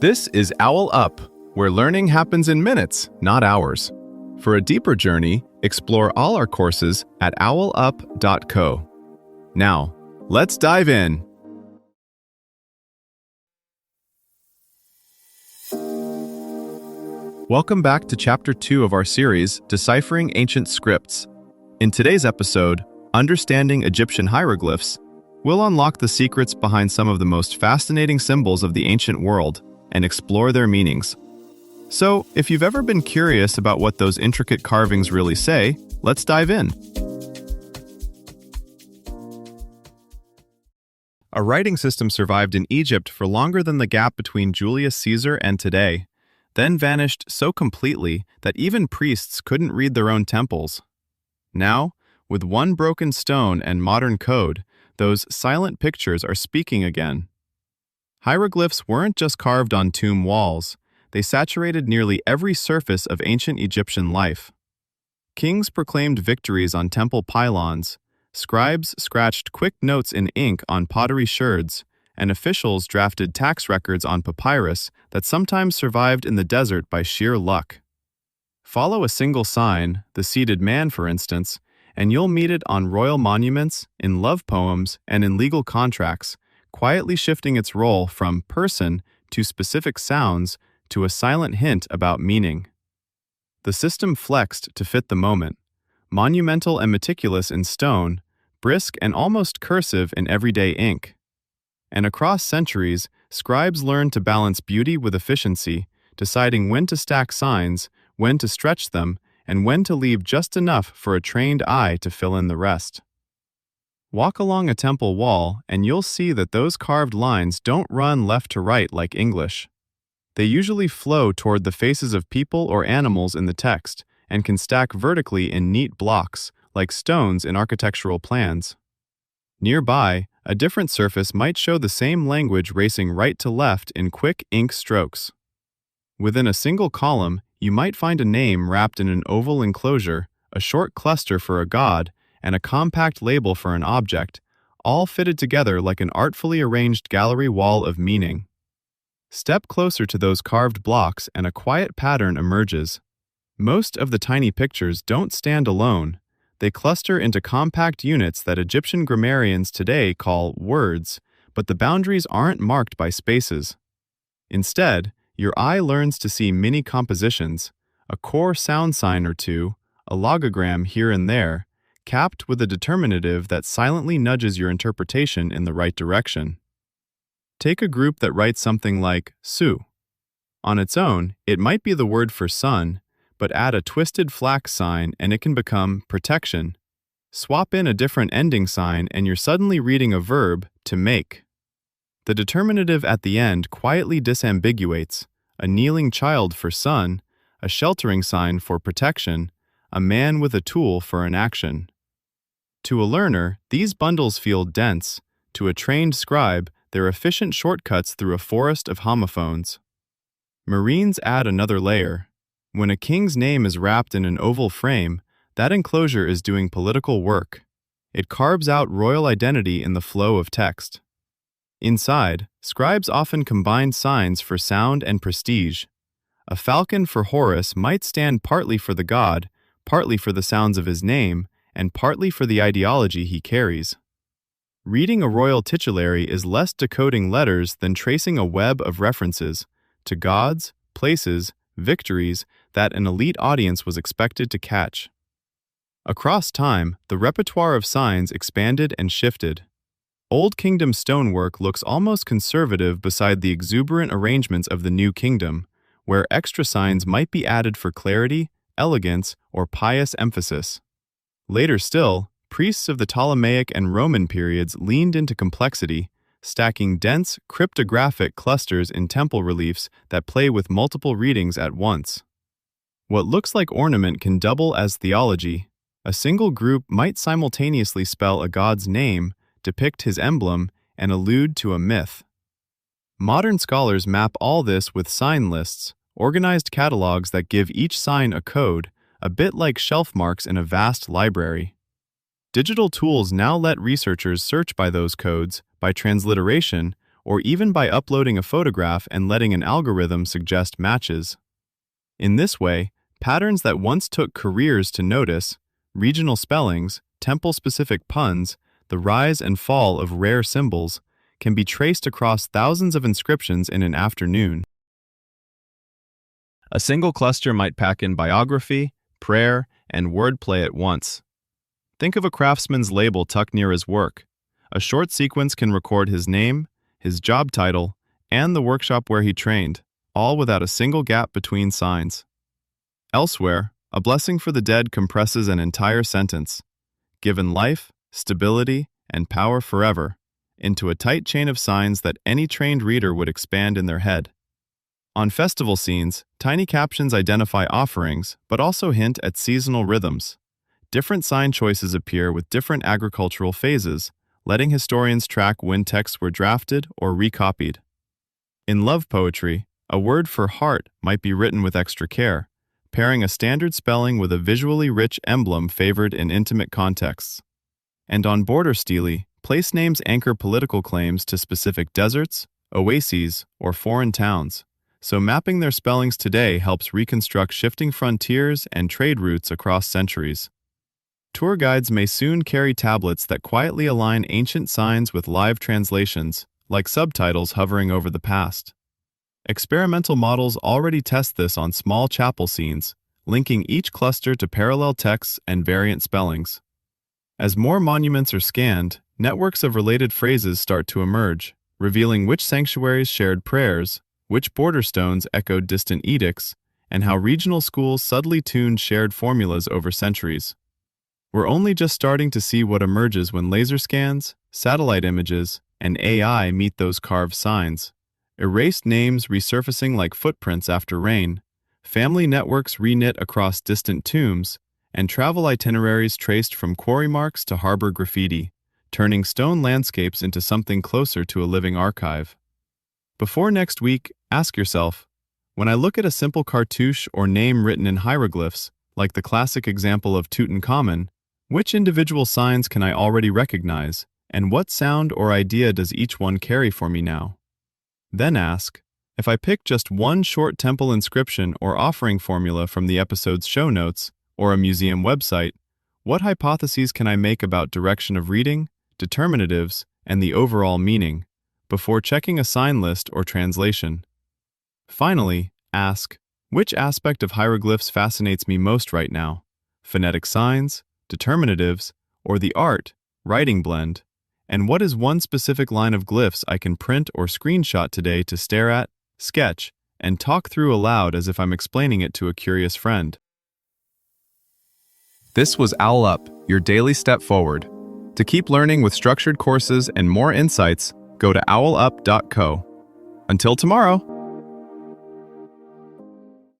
This is OwlUp, where learning happens in minutes, not hours. For a deeper journey, explore all our courses at owlup.co. Now, let's dive in. Welcome back to Chapter 2 of our series, Deciphering Ancient Scripts. In today's episode, Understanding Egyptian Hieroglyphs, we'll unlock the secrets behind some of the most fascinating symbols of the ancient world and explore their meanings. So, if you've ever been curious about what those intricate carvings really say, let's dive in. A writing system survived in Egypt for longer than the gap between Julius Caesar and today, then vanished so completely that even priests couldn't read their own temples. Now, with one broken stone and modern code, those silent pictures are speaking again. Hieroglyphs weren't just carved on tomb walls, they saturated nearly every surface of ancient Egyptian life. Kings proclaimed victories on temple pylons, scribes scratched quick notes in ink on pottery sherds, and officials drafted tax records on papyrus that sometimes survived in the desert by sheer luck. Follow a single sign, the seated man for instance, and you'll meet it on royal monuments, in love poems, and in legal contracts, quietly shifting its role from person to specific sounds to a silent hint about meaning. The system flexed to fit the moment, monumental and meticulous in stone, brisk and almost cursive in everyday ink. And across centuries, scribes learned to balance beauty with efficiency, deciding when to stack signs, when to stretch them, and when to leave just enough for a trained eye to fill in the rest. Walk along a temple wall and you'll see that those carved lines don't run left to right like English. They usually flow toward the faces of people or animals in the text and can stack vertically in neat blocks, like stones in architectural plans. Nearby, a different surface might show the same language racing right to left in quick ink strokes. Within a single column, you might find a name wrapped in an oval enclosure, a short cluster for a god, and a compact label for an object, all fitted together like an artfully arranged gallery wall of meaning. Step closer to those carved blocks and a quiet pattern emerges. Most of the tiny pictures don't stand alone. They cluster into compact units that Egyptian grammarians today call words, but the boundaries aren't marked by spaces. Instead, your eye learns to see mini compositions, a core sound sign or two, a logogram here and there, capped with a determinative that silently nudges your interpretation in the right direction. Take a group that writes something like Su. On its own, it might be the word for sun, but add a twisted flax sign and it can become protection. Swap in a different ending sign and you're suddenly reading a verb, to make. The determinative at the end quietly disambiguates, a kneeling child for sun, a sheltering sign for protection, a man with a tool for an action. To a learner, these bundles feel dense. To a trained scribe, they're efficient shortcuts through a forest of homophones. Marines add another layer. When a king's name is wrapped in an oval frame, that enclosure is doing political work. It carves out royal identity in the flow of text. Inside, scribes often combine signs for sound and prestige. A falcon for Horus might stand partly for the god, partly for the sounds of his name, and partly for the ideology he carries. Reading a royal titulary is less decoding letters than tracing a web of references to gods, places, victories that an elite audience was expected to catch. Across time, the repertoire of signs expanded and shifted. Old Kingdom stonework looks almost conservative beside the exuberant arrangements of the New Kingdom, where extra signs might be added for clarity, elegance, or pious emphasis. Later still, priests of the Ptolemaic and Roman periods leaned into complexity, stacking dense, cryptographic clusters in temple reliefs that play with multiple readings at once. What looks like ornament can double as theology. A single group might simultaneously spell a god's name, depict his emblem, and allude to a myth. Modern scholars map all this with sign lists, organized catalogs that give each sign a code, a bit like shelf marks in a vast library. Digital tools now let researchers search by those codes, by transliteration, or even by uploading a photograph and letting an algorithm suggest matches. In this way, patterns that once took careers to notice, regional spellings, temple-specific puns, the rise and fall of rare symbols, can be traced across thousands of inscriptions in an afternoon. A single cluster might pack in biography, prayer, and wordplay at once. Think of a craftsman's label tucked near his work. A short sequence can record his name, his job title, and the workshop where he trained, all without a single gap between signs. Elsewhere, a blessing for the dead compresses an entire sentence, given life, stability, and power forever, into a tight chain of signs that any trained reader would expand in their head. On festival scenes, tiny captions identify offerings, but also hint at seasonal rhythms. Different sign choices appear with different agricultural phases, letting historians track when texts were drafted or recopied. In love poetry, a word for heart might be written with extra care, pairing a standard spelling with a visually rich emblem favored in intimate contexts. And on border stele, place names anchor political claims to specific deserts, oases, or foreign towns, so mapping their spellings today helps reconstruct shifting frontiers and trade routes across centuries. Tour guides may soon carry tablets that quietly align ancient signs with live translations, like subtitles hovering over the past. Experimental models already test this on small chapel scenes, linking each cluster to parallel texts and variant spellings. As more monuments are scanned, networks of related phrases start to emerge, revealing which sanctuaries shared prayers, which border stones echoed distant edicts, and how regional schools subtly tuned shared formulas over centuries. We're only just starting to see what emerges when laser scans, satellite images, and AI meet those carved signs. Erased names resurfacing like footprints after rain, family networks reknit across distant tombs, and travel itineraries traced from quarry marks to harbor graffiti, turning stone landscapes into something closer to a living archive. Before next week, ask yourself, when I look at a simple cartouche or name written in hieroglyphs, like the classic example of Tutankhamun, which individual signs can I already recognize, and what sound or idea does each one carry for me now? Then ask, if I pick just one short temple inscription or offering formula from the episode's show notes or a museum website, what hypotheses can I make about direction of reading, determinatives, and the overall meaning, before checking a sign list or translation? Finally, ask, which aspect of hieroglyphs fascinates me most right now? Phonetic signs, determinatives, or the art, writing blend? And what is one specific line of glyphs I can print or screenshot today to stare at, sketch, and talk through aloud as if I'm explaining it to a curious friend? This was OwlUp, your daily step forward. To keep learning with structured courses and more insights, go to owlup.co. Until tomorrow!